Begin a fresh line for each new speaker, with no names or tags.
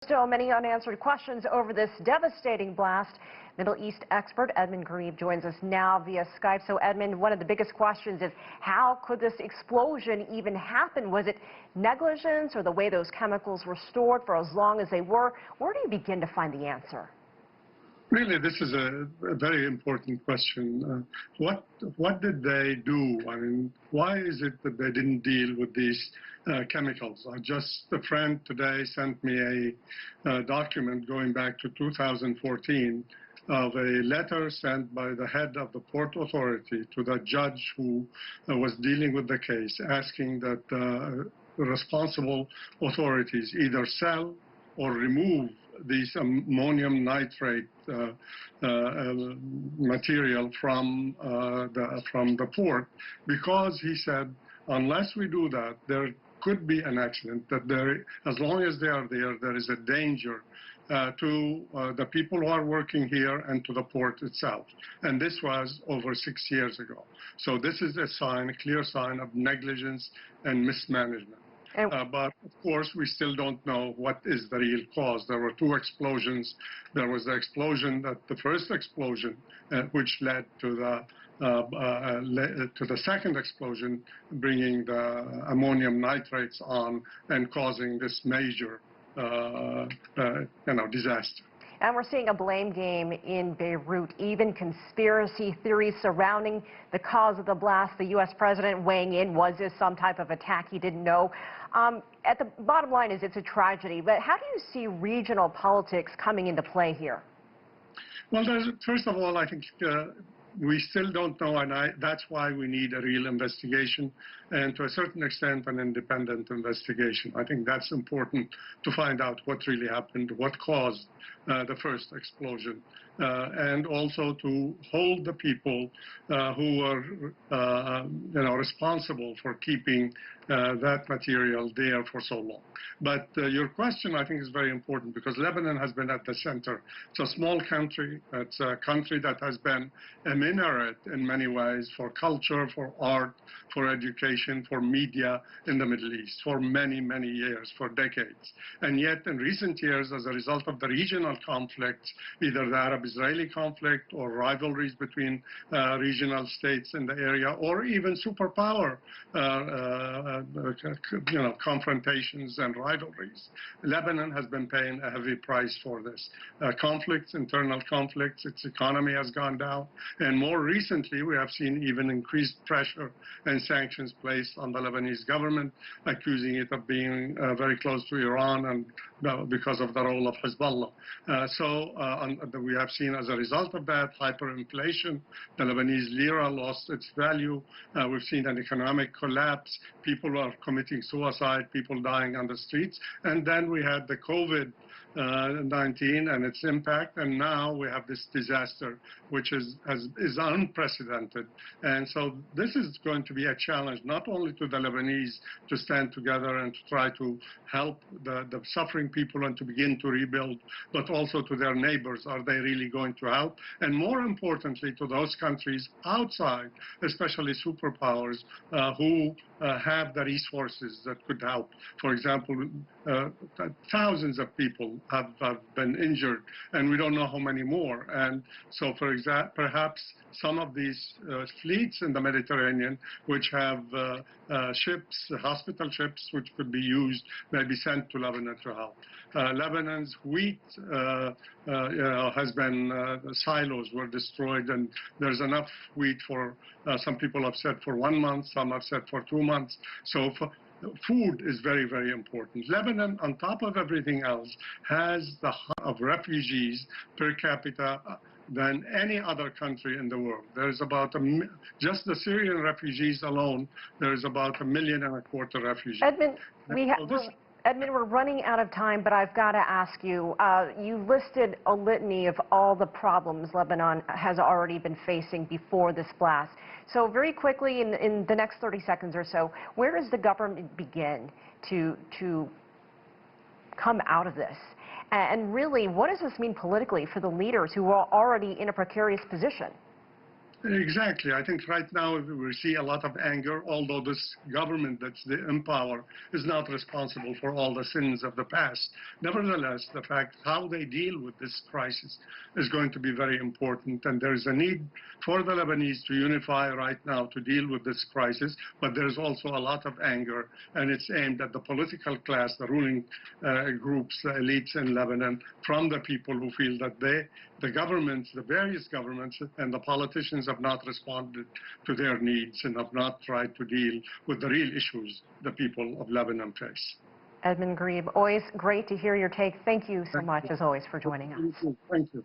Still many unanswered questions over this devastating blast. Middle East expert Edmund Ghareeb joins us now via Skype. So Edmund, one of the biggest questions is how could this explosion even happen? Was it negligence or the way those chemicals were stored for as long as they were? Where do you begin to find the answer?
Really, this is a very important question. What did they do? I mean, why is it that they didn't deal with these chemicals? A friend today sent me a document going back to 2014 of a letter sent by the head of the Port Authority to the judge who was dealing with the case, asking that the responsible authorities either sell or remove this ammonium nitrate material from the port, because he said unless we do that, there could be an accident, that as long as they are there, there is a danger to the people who are working here and to the port itself. And this was over 6 years ago. So this is a clear sign of negligence and mismanagement. But, of course, we still don't know what is the real cause. There were two explosions. There was the first explosion, which led to the second explosion, bringing the ammonium nitrates on and causing this major disaster.
And we're seeing a blame game in Beirut, even conspiracy theories surrounding the cause of the blast. The U.S. president weighing in, was this some type of attack he didn't know? At the bottom line is it's a tragedy, but how do you see regional politics coming into play here?
Well, first of all, I think we still don't know, and that's why we need a real investigation and, to a certain extent, an independent investigation. I think that's important to find out what really happened, what caused the first explosion, and also to hold the people who were responsible for keeping that material there for so long. But your question, I think, is very important, because Lebanon has been at the center. It's a small country. It's a country that has been a minaret in many ways for culture, for art, for education, for media in the Middle East for many, many years, for decades. And yet, in recent years, as a result of the regional conflicts, either the Arab-Israeli conflict or rivalries between regional states in the area, or even superpower confrontations and rivalries, Lebanon has been paying a heavy price for this. Internal conflicts, its economy has gone down, and more recently we have seen even increased pressure and sanctions placed on the Lebanese government, accusing it of being very close to Iran and because of the role of Hezbollah. We have seen, as a result of that, hyperinflation. The Lebanese lira lost its value. We've seen an economic collapse. People are committing suicide, people dying on the streets. And then we had the COVID-19 and its impact, and now we have this disaster, which is unprecedented. And so this is going to be a challenge, not only to the Lebanese to stand together and to try to help the suffering people and to begin to rebuild, but also to their neighbors. Are they really going to help? And more importantly, to those countries outside, especially superpowers, who have the resources that could help. For example, thousands of people have been injured, and we don't know how many more. And so, for example, perhaps some of these fleets in the Mediterranean, which have ships, hospital ships, which could be used, may be sent to Lebanon to help. Lebanon's wheat has been, silos were destroyed, and there's enough wheat for, some people have said for 1 month, some have said for 2 months. So food is very, very important. Lebanon, on top of everything else, has the of refugees per capita than any other country in the world. There's about just the Syrian refugees alone, there's about 1.25 million refugees.
Edmund, we're running out of time, but I've got to ask you, you listed a litany of all the problems Lebanon has already been facing before this blast. So very quickly, in the next 30 seconds or so, where does the government begin to come out of this? And really, what does this mean politically for the leaders who are already in a precarious position?
Exactly. I think right now we see a lot of anger, although this government that's in power is not responsible for all the sins of the past. Nevertheless, the fact how they deal with this crisis is going to be very important, and there's a need for the Lebanese to unify right now to deal with this crisis, but there's also a lot of anger, and it's aimed at the political class, the ruling groups, the elites in Lebanon, from the people who feel that the governments, the various governments and the politicians have not responded to their needs and have not tried to deal with the real issues the people of Lebanon face.
Edmund Ghareeb, always great to hear your take. Thank you so much, as always, for joining us.
Thank you.